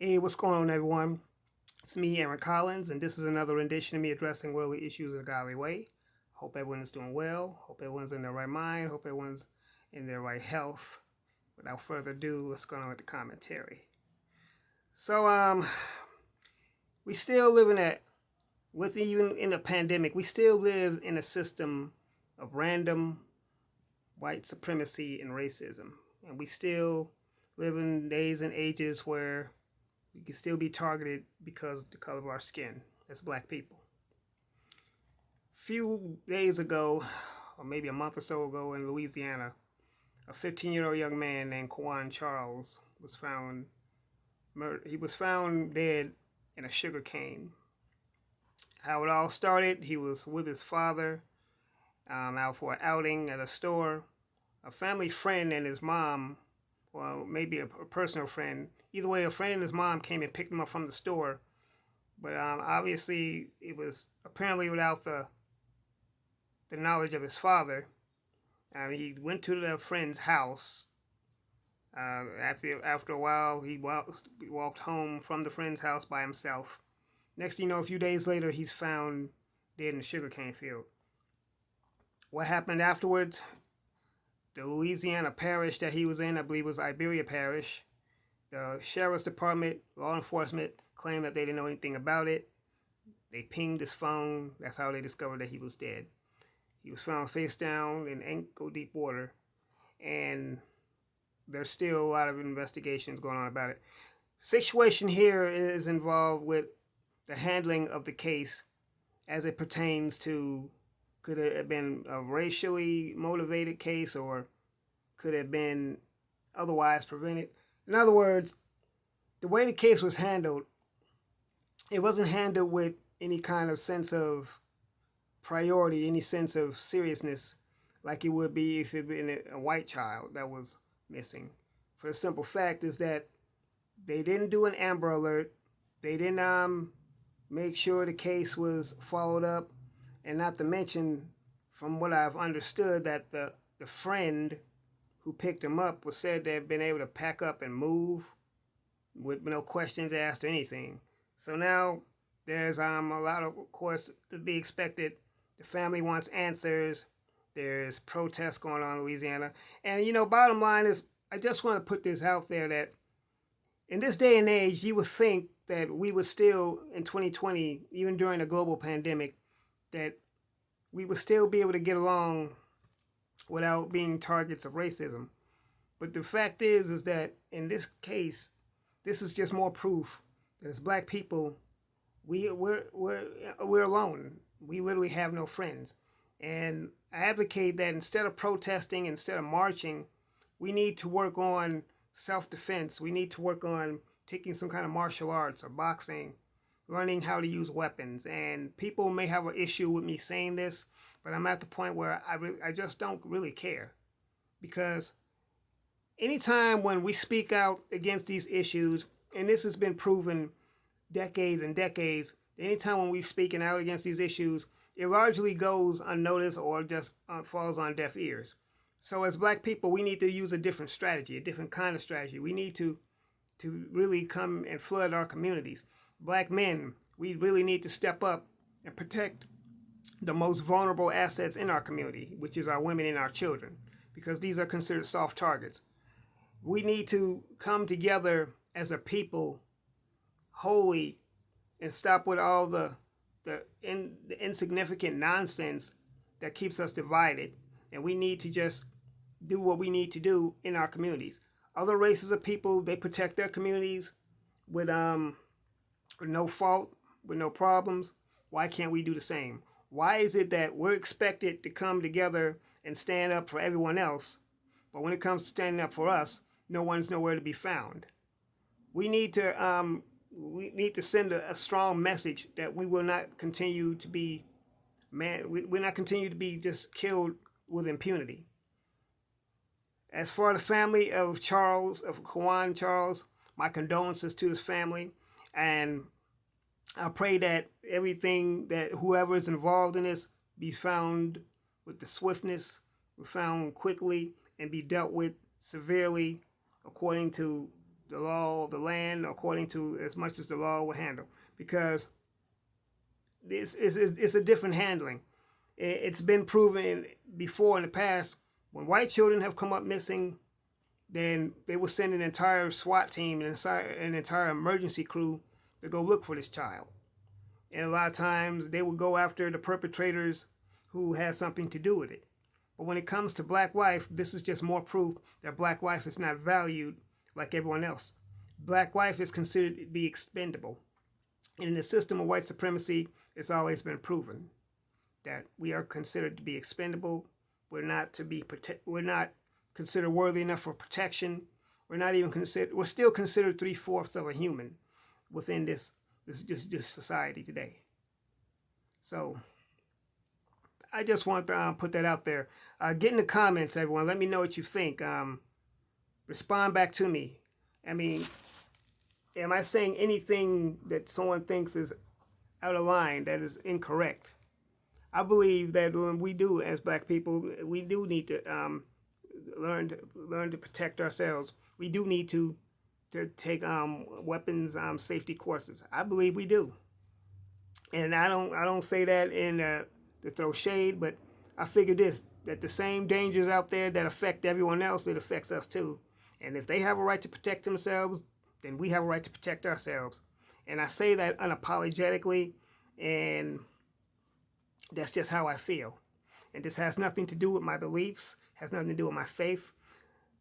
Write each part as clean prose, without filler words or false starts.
Hey, what's going on, everyone? It's me, Aaron Collins, and this is another rendition of me addressing worldly issues in a godly way. Hope everyone is doing well. Hope everyone's in their right mind. Hope everyone's in their right health. Without further ado, let's go on with the commentary. So, we still live in that, with even in the pandemic, we still live in a system of random white supremacy and racism. And we still live in days and ages where we can still be targeted because of the color of our skin as black people. A few days ago, or maybe a month or so ago in Louisiana, a 15-year-old young man named Kwan Charles was found murdered. He was found dead in a sugarcane. How it all started, he was with his father out for an outing at a store. A family friend and his mom, well, maybe a personal friend. Either way, a friend and his mom came and picked him up from the store. But obviously, it was apparently without the knowledge of his father. He went to the friend's house. After a while, he walked home from the friend's house by himself. Next thing you know, a few days later, he's found dead in a sugarcane field. What happened afterwards? The Louisiana parish that he was in, I believe, was Iberia Parish. The sheriff's department, law enforcement, claimed that they didn't know anything about it. They pinged his phone. That's how they discovered that he was dead. He was found face down in ankle-deep water, and there's still a lot of investigations going on about it. Situation here is involved with the handling of the case as it pertains to, could it have been a racially motivated case, or could it have been otherwise prevented? In other words, the way the case was handled, it wasn't handled with any kind of sense of priority, any sense of seriousness, like it would be if it had been a white child that was missing. For the simple fact is that they didn't do an Amber Alert. They didn't make sure the case was followed up. And not to mention, from what I've understood, that the friend who picked him up was said to have been able to pack up and move with no questions asked or anything. So now there's a lot of course, to be expected. The family wants answers. There's protests going on in Louisiana. And, bottom line is, I just want to put this out there that in this day and age, you would think that we would still, in 2020, even during a global pandemic, that we would still be able to get along without being targets of racism. But the fact is that in this case, this is just more proof that as black people, we're alone. We literally have no friends. And I advocate that instead of protesting, instead of marching, we need to work on self-defense. We need to work on taking some kind of martial arts or boxing, learning how to use weapons. And people may have an issue with me saying this, but I'm at the point where I just don't really care. Because anytime when we speak out against these issues, and this has been proven decades and decades, anytime when we're speaking out against these issues, it largely goes unnoticed or just falls on deaf ears. So as black people, we need to use a different strategy, a different kind of strategy. We need to really come and flood our communities. Black men, we really need to step up and protect the most vulnerable assets in our community, which is our women and our children, because these are considered soft targets. We need to come together as a people wholly and stop with all the insignificant nonsense that keeps us divided. And we need to just do what we need to do in our communities. Other races of people, they protect their communities with no fault, with no problems. Why can't we do the same? Why is it that we're expected to come together and stand up for everyone else, but when it comes to standing up for us, no one's nowhere to be found? We need to send a strong message that we will not continue to be we're not continue to be just killed with impunity. As for the family of Kwan Charles, my condolences to his family, and I pray that whoever is involved in this be found with the swiftness, be found quickly, and be dealt with severely according to the law of the land according to as much as the law will handle, because it's a different handling. It's been proven before in the past, when white children have come up missing, then they will send an entire SWAT team and an entire emergency crew to go look for this child. And a lot of times they will go after the perpetrators who has something to do with it. But when it comes to black life, this is just more proof that black life is not valued like everyone else. Black life is considered to be expendable. And in the system of white supremacy, it's always been proven that we are considered to be expendable. We're not considered worthy enough for protection. We're still considered 3/4 of a human within this society today. So I just want to put that out there. Get in the comments, everyone. Let me know what you think. Respond back to me. I mean, am I saying anything that someone thinks is out of line, that is incorrect? I believe that when we do, as black people, we do need to learn to protect ourselves. We do need to take weapons safety courses. I believe we do, and I don't say that to throw shade, but I figure that the same dangers out there that affect everyone else, it affects us too. And if they have a right to protect themselves, then we have a right to protect ourselves. And I say that unapologetically, and that's just how I feel. And this has nothing to do with my beliefs, has nothing to do with my faith.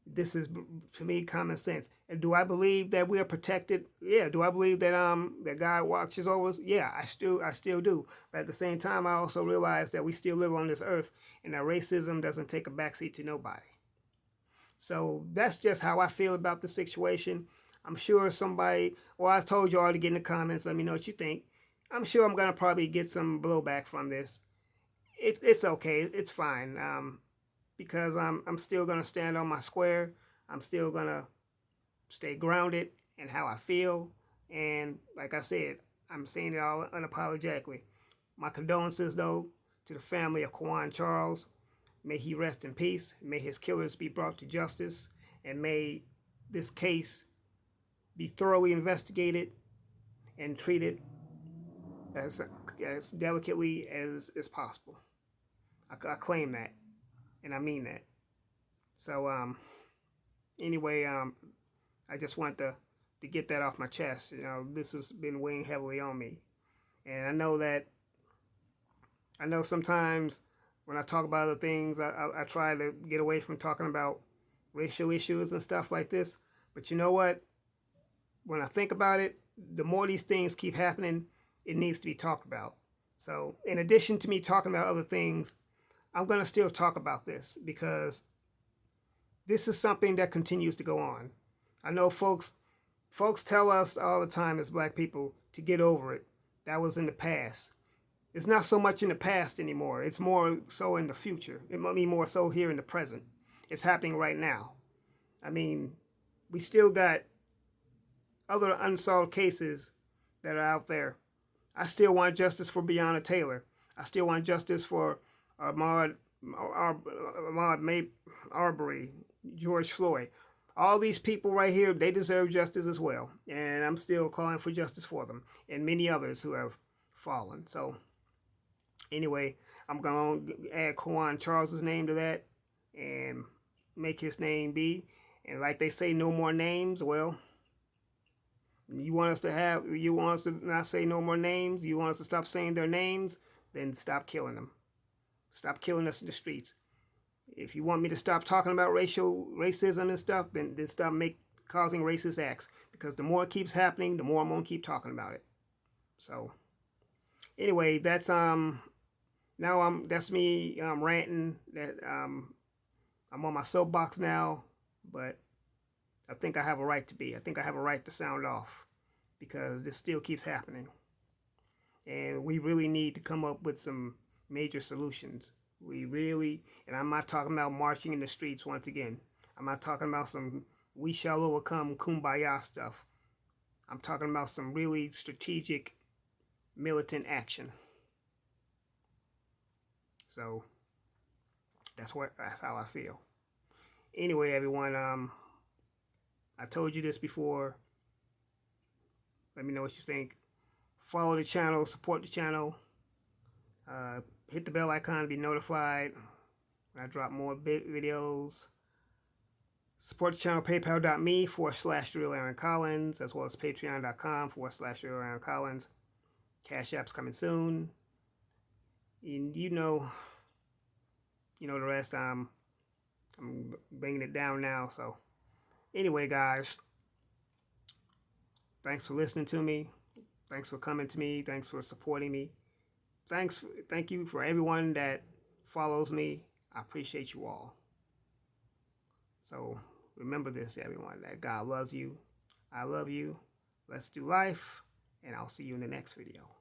This is, to me, common sense. And do I believe that we are protected? Yeah. Do I believe that that God watches over us? Yeah, I still do. But at the same time, I also realize that we still live on this earth, and that racism doesn't take a backseat to nobody. So that's just how I feel about the situation. I'm sure somebody, well, I told you all to get in the comments. Let me know what you think. I'm sure I'm going to probably get some blowback from this. It's okay. It's fine. Because I'm still going to stand on my square. I'm still going to stay grounded in how I feel. And like I said, I'm saying it all unapologetically. My condolences, though, to the family of Kwan Charles. May he rest in peace. May his killers be brought to justice. And may this case be thoroughly investigated and treated as delicately as possible. I claim that. And I mean that. So, anyway, I just want to get that off my chest. You know, this has been weighing heavily on me. And I know sometimes when I talk about other things, I try to get away from talking about racial issues and stuff like this. But you know what? When I think about it, the more these things keep happening, it needs to be talked about. So in addition to me talking about other things, I'm going to still talk about this because this is something that continues to go on. I know folks tell us all the time as black people to get over it. That was in the past. It's not so much in the past anymore. It's more so in the future. It might be more so here in the present. It's happening right now. I mean, we still got other unsolved cases that are out there. I still want justice for Breonna Taylor. I still want justice for Ahmaud Arbery, George Floyd. All these people right here, they deserve justice as well. And I'm still calling for justice for them and many others who have fallen. So anyway, I'm going to add Kwan Charles's name to that and make his name be. And like they say, no more names. Well, you want us to not say no more names? You want us to stop saying their names? Then stop killing them. Stop killing us in the streets. If you want me to stop talking about racism and stuff, then stop causing racist acts. Because the more it keeps happening, the more I'm going to keep talking about it. So anyway, that's me ranting. That I'm on my soapbox now, but I think I have a right to be. I think I have a right to sound off because this still keeps happening. And we really need to come up with some major solutions. And I'm not talking about marching in the streets once again. I'm not talking about some we shall overcome kumbaya stuff. I'm talking about some really strategic militant action. So that's how I feel. Anyway, everyone, I told you this before. Let me know what you think. Follow the channel, support the channel. Hit the bell icon to be notified when I drop more videos. Support the channel, paypal.me/RealAaronCollins, as well as patreon.com/RealAaronCollins. Cash App's coming soon. And you know the rest. I'm bringing it down now. So anyway, guys, thanks for listening to me. Thanks for coming to me. Thanks for supporting me. Thank you for everyone that follows me. I appreciate you all. So remember this, everyone, that God loves you. I love you. Let's do life, and I'll see you in the next video.